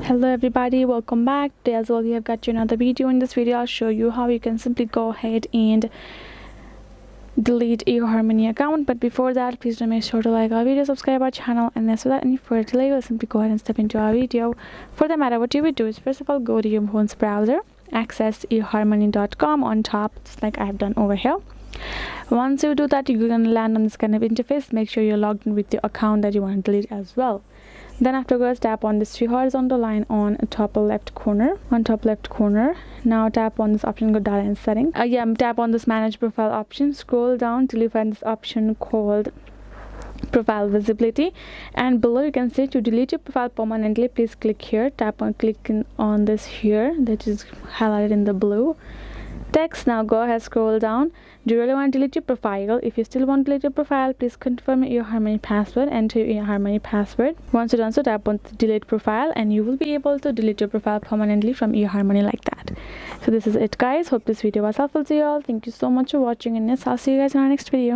Hello everybody, welcome back. Today as well we have got you another video. In this video I'll show you how you can simply go ahead and delete eHarmony account. But before that, please do make sure to like our video, subscribe our channel, and then without any further delay we'll simply go ahead and step into our video. For the matter, what you would do is first of all go to your phone's browser, access eHarmony.com on top, just like I have done over here. Once you do that, you're gonna land on this kind of interface. Make sure you're logged in with the account that you want to delete as well. Then afterwards, tap on this three horizontal line on top left corner. Now tap on this option, go data and setting. Tap on this manage profile option. Scroll down till you find this option called profile visibility, and below you can see to delete your profile permanently, please click here. Tap on clicking on this here that is highlighted in the blue text. Now go ahead, scroll down. Do you really want to delete your profile? If you still want to delete your profile, please confirm your eHarmony password. Enter your eHarmony password. Once you're done so, tap on the delete profile and you will be able to delete your profile permanently from eHarmony like that. So this is it guys. Hope this video was helpful to you all. Thank you so much for watching, and yes, I'll see you guys in our next video.